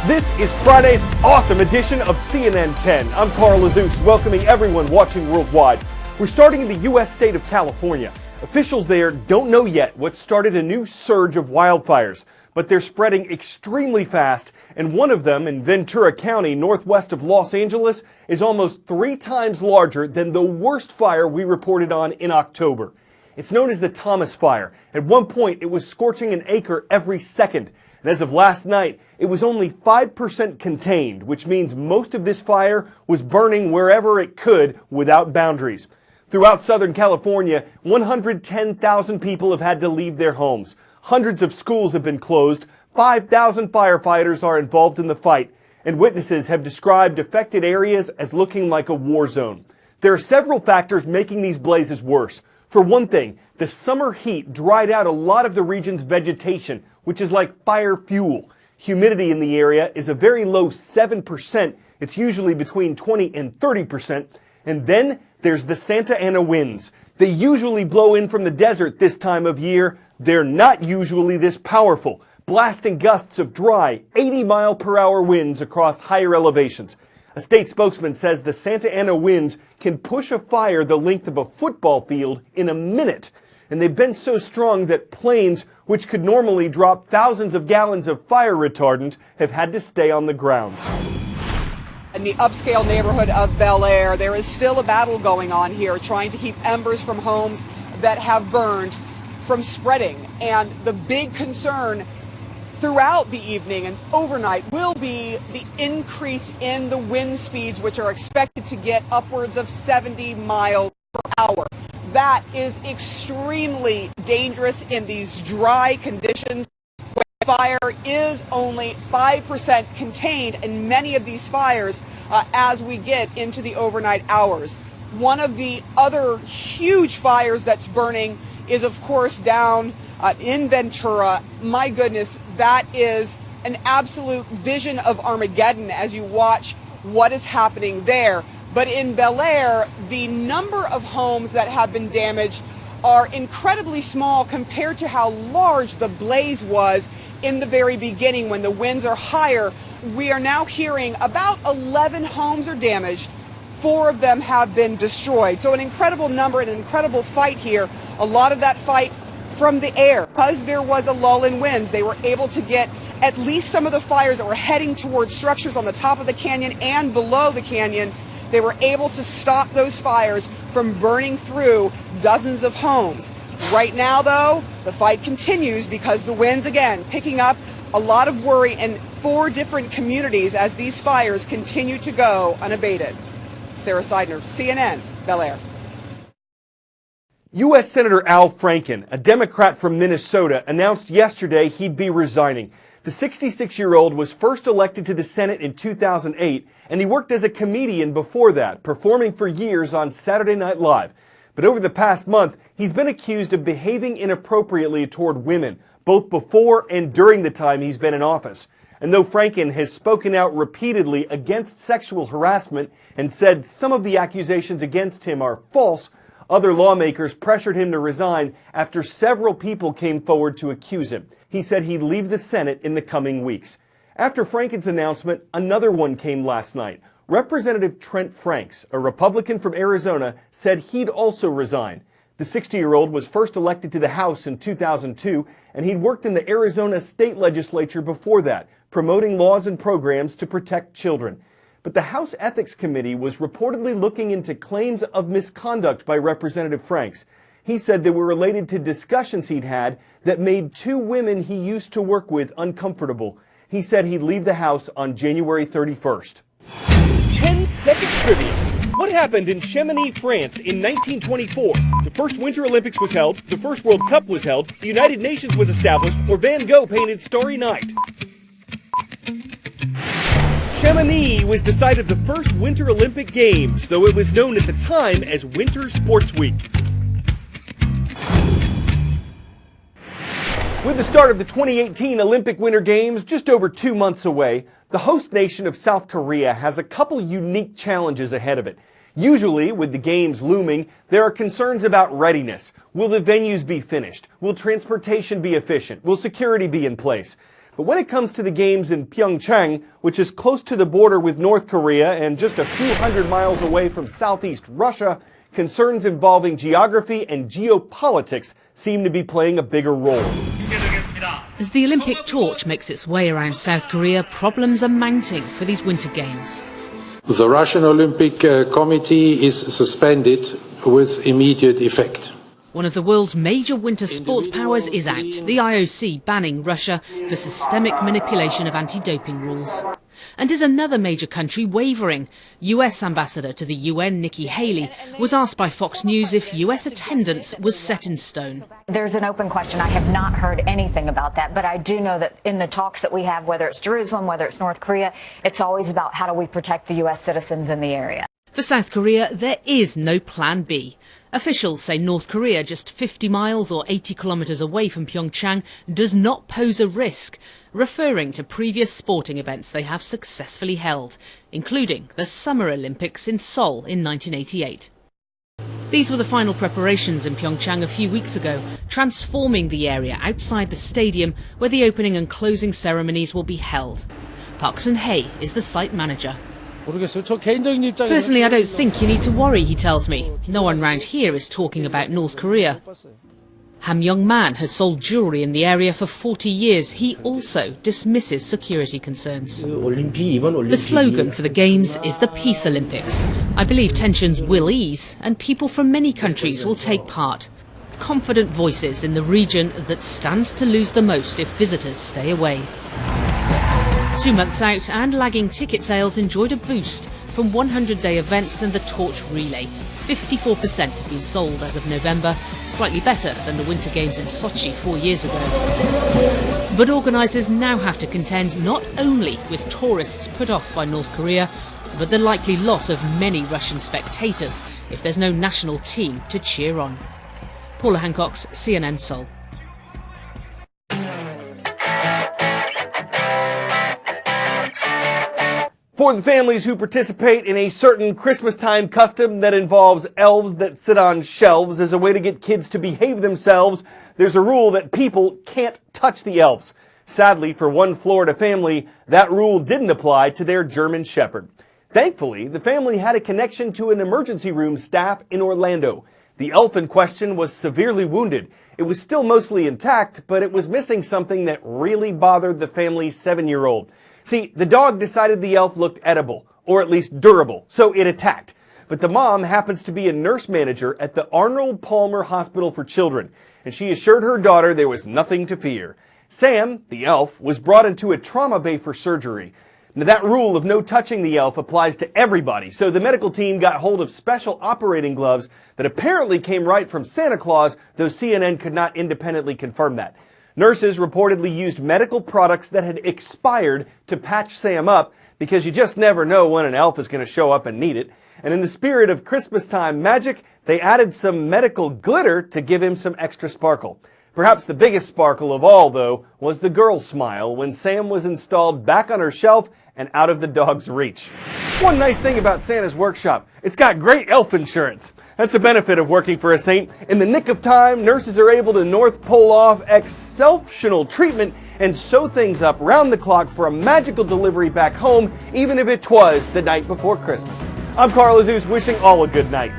This is Friday's awesome edition of CNN 10. I'm Carl Azus, welcoming everyone watching worldwide. We're starting in the U.S. state of California. Officials there don't know yet what started a new surge of wildfires, but they're spreading extremely fast, and one of them in Ventura County, northwest of Los Angeles, is almost 3 times larger than the worst fire we reported on in October. It's known as the Thomas Fire. At one point, it was scorching an acre every second. And as of last night, it was only 5% contained, which means most of this fire was burning wherever it could without boundaries. Throughout Southern California, 110,000 people have had to leave their homes. Hundreds of schools have been closed. 5,000 firefighters are involved in the fight. And witnesses have described affected areas as looking like a war zone. There are several factors making these blazes worse. For one thing, the summer heat dried out a lot of the region's vegetation, which is like fire fuel. Humidity in the area is a very low 7%. It's usually between 20 and 30%. And then there's the Santa Ana winds. They usually blow in from the desert this time of year. They're not usually this powerful, blasting gusts of dry, 80-mile-per-hour winds across higher elevations. A state spokesman says the Santa Ana winds can push a fire the length of a football field in a minute. And they've been so strong that planes, which could normally drop thousands of gallons of fire retardant, have had to stay on the ground. In the upscale neighborhood of Bel Air, there is still a battle going on here, trying to keep embers from homes that have burned from spreading. And the big concern throughout the evening and overnight will be the increase in the wind speeds, which are expected to get upwards of 70 miles per hour. That is extremely dangerous in these dry conditions where fire is only 5% contained in many of these fires as we get into the overnight hours. One of the other huge fires that's burning is, of course, down in Ventura. My goodness, that is an absolute vision of Armageddon as you watch what is happening there. But in Bel Air, the number of homes that have been damaged are incredibly small compared to how large the blaze was in the very beginning when the winds are higher. We are now hearing about 11 homes are damaged. 4 of them have been destroyed. So an incredible number, an incredible fight here. A lot of that fight from the air. Because there was a lull in winds, they were able to get at least some of the fires that were heading towards structures on the top of the canyon and below the canyon. They were able to stop those fires from burning through dozens of homes. Right now, though, the fight continues because the winds, again, picking up. A lot of worry in 4 different communities as these fires continue to go unabated. Sarah Seidner, CNN, Bel Air. U.S. Senator Al Franken, a Democrat from Minnesota, announced yesterday he'd be resigning. The 66-year-old was first elected to the Senate in 2008, and he worked as a comedian before that, performing for years on Saturday Night Live. But over the past month, he's been accused of behaving inappropriately toward women, both before and during the time he's been in office. And though Franken has spoken out repeatedly against sexual harassment and said some of the accusations against him are false, other lawmakers pressured him to resign after several people came forward to accuse him. He said he'd leave the Senate in the coming weeks. After Franken's announcement, another one came last night. Representative Trent Franks, a Republican from Arizona, said he'd also resign. The 60-year-old was first elected to the House in 2002, and he'd worked in the Arizona state legislature before that, promoting laws and programs to protect children. But the House Ethics Committee was reportedly looking into claims of misconduct by Representative Franks. He said they were related to discussions he'd had that made 2 women he used to work with uncomfortable. He said he'd leave the House on January 31st. 10-second trivia. What happened in Chamonix, France in 1924? The first Winter Olympics was held, the first World Cup was held, the United Nations was established, or Van Gogh painted Starry Night? Chamonix was the site of the first Winter Olympic Games, though it was known at the time as Winter Sports Week. With the start of the 2018 Olympic Winter Games just over 2 months away, the host nation of South Korea has a couple unique challenges ahead of it. Usually, with the games looming, there are concerns about readiness. Will the venues be finished? Will transportation be efficient? Will security be in place? But when it comes to the games in Pyeongchang, which is close to the border with North Korea and just a few hundred miles away from southeast Russia, concerns involving geography and geopolitics seem to be playing a bigger role. As the Olympic torch makes its way around South Korea, problems are mounting for these Winter Games. The Russian Olympic Committee is suspended with immediate effect. One of the world's major winter sports powers is out, the IOC banning Russia for systemic manipulation of anti-doping rules. And is another major country wavering? US Ambassador to the UN, Nikki Haley, was asked by Fox News if US attendance was set in stone. There's an open question. I have not heard anything about that, but I do know that in the talks that we have, whether it's Jerusalem, whether it's North Korea, it's always about how do we protect the US citizens in the area. For South Korea, there is no plan B. Officials say North Korea, just 50 miles or 80 kilometres away from Pyeongchang, does not pose a risk, referring to previous sporting events they have successfully held, including the Summer Olympics in Seoul in 1988. These were the final preparations in Pyeongchang a few weeks ago, transforming the area outside the stadium where the opening and closing ceremonies will be held. Park Sun-hae is the site manager. Personally, I don't think you need to worry, he tells me. No one round here is talking about North Korea. Ham Young-man has sold jewellery in the area for 40 years. He also dismisses security concerns. The slogan for the Games is the Peace Olympics. I believe tensions will ease and people from many countries will take part. Confident voices in the region that stands to lose the most if visitors stay away. 2 months out and lagging ticket sales enjoyed a boost from 100-day events and the torch relay. 54% have been sold as of November, slightly better than the Winter Games in Sochi 4 years ago. But organisers now have to contend not only with tourists put off by North Korea, but the likely loss of many Russian spectators if there's no national team to cheer on. Paula Hancock's CNN Seoul. For the families who participate in a certain Christmas-time custom that involves elves that sit on shelves as a way to get kids to behave themselves, there's a rule that people can't touch the elves. Sadly, for one Florida family, that rule didn't apply to their German Shepherd. Thankfully, the family had a connection to an emergency room staff in Orlando. The elf in question was severely wounded. It was still mostly intact, but it was missing something that really bothered the family's 7-year-old. See, the dog decided the elf looked edible, or at least durable, so it attacked. But the mom happens to be a nurse manager at the Arnold Palmer Hospital for Children, and she assured her daughter there was nothing to fear. Sam, the elf, was brought into a trauma bay for surgery. Now, that rule of no touching the elf applies to everybody, so the medical team got hold of special operating gloves that apparently came right from Santa Claus, though CNN could not independently confirm that. Nurses reportedly used medical products that had expired to patch Sam up because you just never know when an elf is going to show up and need it. And in the spirit of Christmas-time magic, they added some medical glitter to give him some extra sparkle. Perhaps the biggest sparkle of all, though, was the girl's smile when Sam was installed back on her shelf and out of the dog's reach. One nice thing about Santa's workshop, it's got great elf insurance. That's a benefit of working for a saint. In the nick of time, nurses are able to North Pole off exceptional treatment and sew things up round the clock for a magical delivery back home, even if it was the night before Christmas. I'm Carl Azus, wishing all a good night.